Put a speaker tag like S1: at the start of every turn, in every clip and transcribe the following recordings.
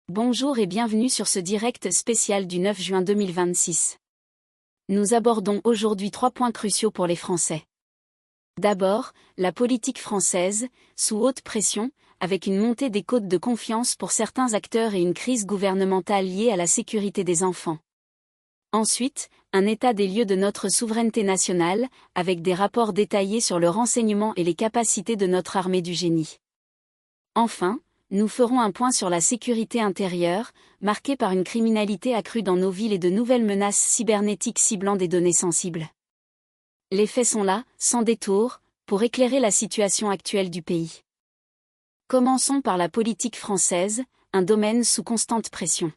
S1: Bonjour et bienvenue sur ce direct spécial du 9 juin 2026. Nous abordons aujourd'hui 3 points cruciaux pour les Français. D'abord, la politique française, sous haute pression, avec une montée des cotes de confiance pour certains acteurs et une crise gouvernementale liée à la sécurité des enfants. Ensuite, un état des lieux de notre souveraineté nationale, avec des rapports détaillés sur le renseignement et les capacités de notre armée du génie. Enfin, nous ferons un point sur la sécurité intérieure, marquée par une criminalité accrue dans nos villes et de nouvelles menaces cybernétiques ciblant des données sensibles. Les faits sont là, sans détour, pour éclairer la situation actuelle du pays. Commençons par la politique française, un domaine sous constante pression.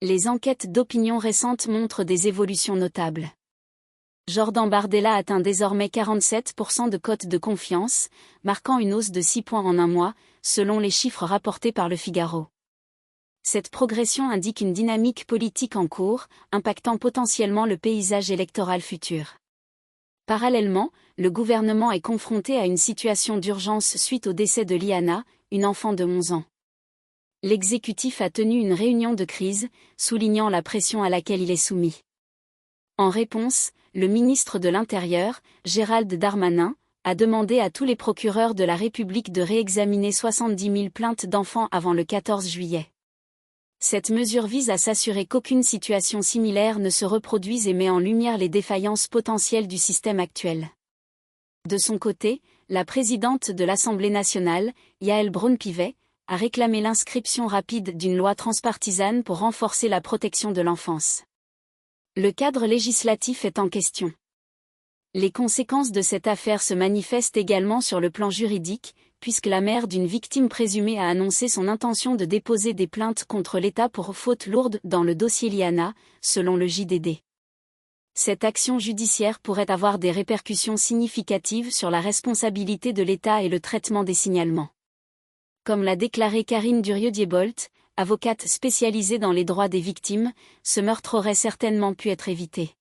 S1: Les enquêtes d'opinion récentes montrent des évolutions notables. Jordan Bardella atteint désormais 47% de cote de confiance, marquant une hausse de 6 points en un mois, selon les chiffres rapportés par Le Figaro. Cette progression indique une dynamique politique en cours, impactant potentiellement le paysage électoral futur. Parallèlement, le gouvernement est confronté à une situation d'urgence suite au décès de Liana, une enfant de 11 ans. L'exécutif a tenu une réunion de crise, soulignant la pression à laquelle il est soumis. En réponse, le ministre de l'Intérieur, Gérald Darmanin, a demandé à tous les procureurs de la République de réexaminer 70 000 plaintes d'enfants avant le 14 juillet. Cette mesure vise à s'assurer qu'aucune situation similaire ne se reproduise et met en lumière les défaillances potentielles du système actuel. De son côté, la présidente de l'Assemblée nationale, Yaël Braun-Pivet, a réclamé l'inscription rapide d'une loi transpartisane pour renforcer la protection de l'enfance. Le cadre législatif est en question. Les conséquences de cette affaire se manifestent également sur le plan juridique, puisque la mère d'une victime présumée a annoncé son intention de déposer des plaintes contre l'État pour faute lourde dans le dossier Liana, selon le JDD. Cette action judiciaire pourrait avoir des répercussions significatives sur la responsabilité de l'État et le traitement des signalements. Comme l'a déclaré Karine Durieux-Diebolt, avocate spécialisée dans les droits des victimes, ce meurtre aurait certainement pu être évité.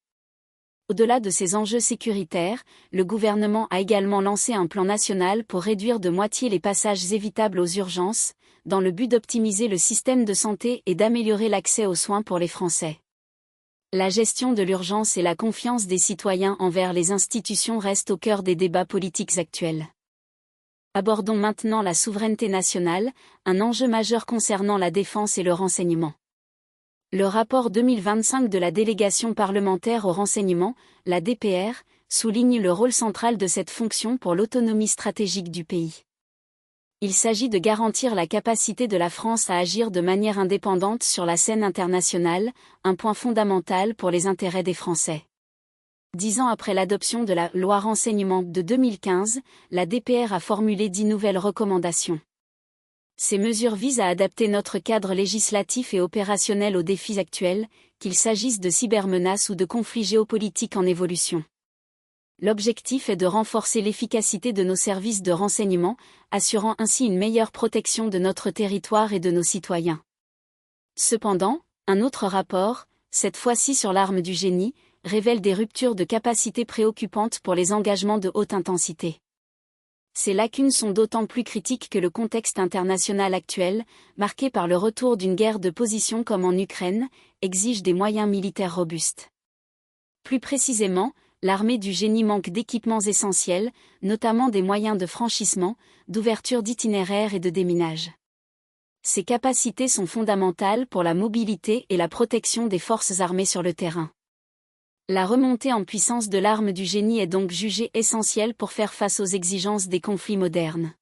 S1: Au-delà de ces enjeux sécuritaires, le gouvernement a également lancé un plan national pour réduire de moitié les passages évitables aux urgences, dans le but d'optimiser le système de santé et d'améliorer l'accès aux soins pour les Français. La gestion de l'urgence et la confiance des citoyens envers les institutions restent au cœur des débats politiques actuels. Abordons maintenant la souveraineté nationale, un enjeu majeur concernant la défense et le renseignement. Le rapport 2025 de la délégation parlementaire au renseignement, la DPR, souligne le rôle central de cette fonction pour l'autonomie stratégique du pays. Il s'agit de garantir la capacité de la France à agir de manière indépendante sur la scène internationale, un point fondamental pour les intérêts des Français. 10 ans après l'adoption de la loi renseignement de 2015, la DPR a formulé 10 nouvelles recommandations. Ces mesures visent à adapter notre cadre législatif et opérationnel aux défis actuels, qu'il s'agisse de cybermenaces ou de conflits géopolitiques en évolution. L'objectif est de renforcer l'efficacité de nos services de renseignement, assurant ainsi une meilleure protection de notre territoire et de nos citoyens. Cependant, un autre rapport, cette fois-ci sur l'arme du génie, révèle des ruptures de capacité préoccupantes pour les engagements de haute intensité. Ces lacunes sont d'autant plus critiques que le contexte international actuel, marqué par le retour d'une guerre de position comme en Ukraine, exige des moyens militaires robustes. Plus précisément, l'armée du génie manque d'équipements essentiels, notamment des moyens de franchissement, d'ouverture d'itinéraires et de déminage. Ces capacités sont fondamentales pour la mobilité et la protection des forces armées sur le terrain. La remontée en puissance de l'arme du génie est donc jugée essentielle pour faire face aux exigences des conflits modernes.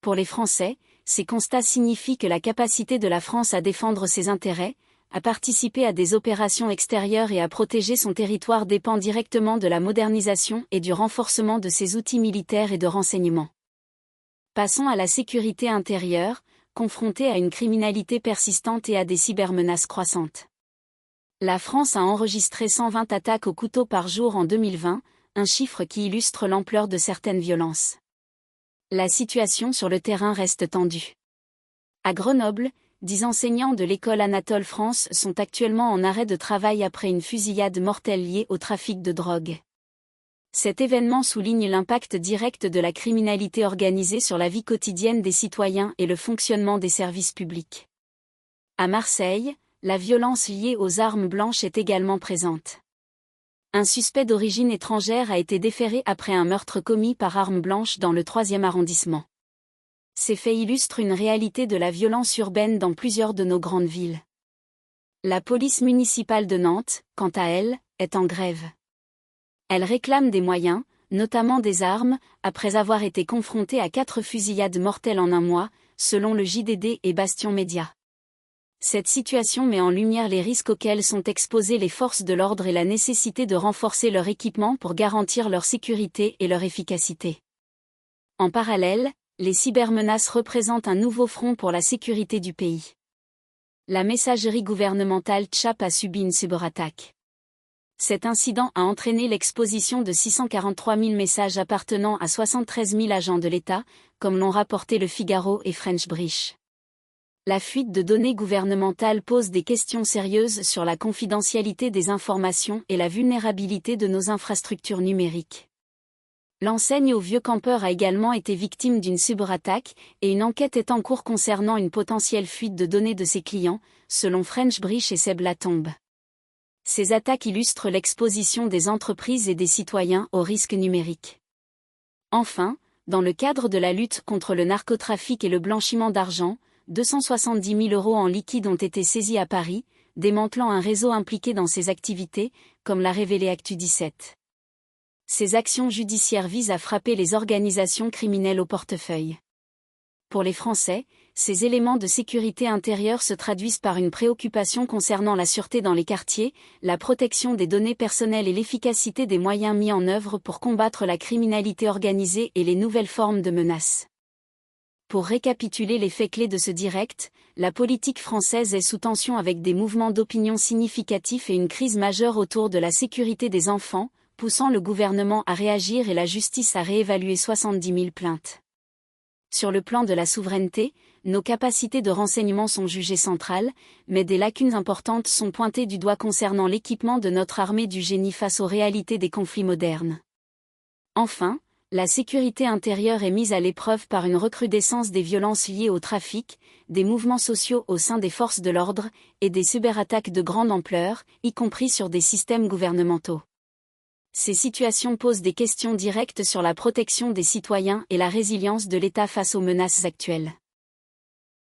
S1: Pour les Français, ces constats signifient que la capacité de la France à défendre ses intérêts, à participer à des opérations extérieures et à protéger son territoire dépend directement de la modernisation et du renforcement de ses outils militaires et de renseignement. Passons à la sécurité intérieure, confrontée à une criminalité persistante et à des cybermenaces croissantes. La France a enregistré 120 attaques au couteau par jour en 2020, un chiffre qui illustre l'ampleur de certaines violences. La situation sur le terrain reste tendue. À Grenoble, 10 enseignants de l'école Anatole France sont actuellement en arrêt de travail après une fusillade mortelle liée au trafic de drogue. Cet événement souligne l'impact direct de la criminalité organisée sur la vie quotidienne des citoyens et le fonctionnement des services publics. À Marseille, la violence liée aux armes blanches est également présente. Un suspect d'origine étrangère a été déféré après un meurtre commis par arme blanche dans le 3e arrondissement. Ces faits illustrent une réalité de la violence urbaine dans plusieurs de nos grandes villes. La police municipale de Nantes, quant à elle, est en grève. Elle réclame des moyens, notamment des armes, après avoir été confrontée à 4 fusillades mortelles en un mois, selon le JDD et Bastion Média. Cette situation met en lumière les risques auxquels sont exposées les forces de l'ordre et la nécessité de renforcer leur équipement pour garantir leur sécurité et leur efficacité. En parallèle, les cybermenaces représentent un nouveau front pour la sécurité du pays. La messagerie gouvernementale Tchap a subi une cyberattaque. Cet incident a entraîné l'exposition de 643 000 messages appartenant à 73 000 agents de l'État, comme l'ont rapporté Le Figaro et French Breach. La fuite de données gouvernementales pose des questions sérieuses sur la confidentialité des informations et la vulnérabilité de nos infrastructures numériques. L'enseigne au Vieux Campeur a également été victime d'une cyberattaque, et une enquête est en cours concernant une potentielle fuite de données de ses clients, selon French Breach et Seb Latombe. Ces attaques illustrent l'exposition des entreprises et des citoyens aux risques numériques. Enfin, dans le cadre de la lutte contre le narcotrafic et le blanchiment d'argent, 270 000 € en liquide ont été saisis à Paris, démantelant un réseau impliqué dans ces activités, comme l'a révélé Actu17. Ces actions judiciaires visent à frapper les organisations criminelles au portefeuille. Pour les Français, ces éléments de sécurité intérieure se traduisent par une préoccupation concernant la sûreté dans les quartiers, la protection des données personnelles et l'efficacité des moyens mis en œuvre pour combattre la criminalité organisée et les nouvelles formes de menaces. Pour récapituler les faits clés de ce direct, la politique française est sous tension avec des mouvements d'opinion significatifs et une crise majeure autour de la sécurité des enfants, poussant le gouvernement à réagir et la justice à réévaluer 70 000 plaintes. Sur le plan de la souveraineté, nos capacités de renseignement sont jugées centrales, mais des lacunes importantes sont pointées du doigt concernant l'équipement de notre armée du génie face aux réalités des conflits modernes. Enfin, la sécurité intérieure est mise à l'épreuve par une recrudescence des violences liées au trafic, des mouvements sociaux au sein des forces de l'ordre, et des cyberattaques de grande ampleur, y compris sur des systèmes gouvernementaux. Ces situations posent des questions directes sur la protection des citoyens et la résilience de l'État face aux menaces actuelles.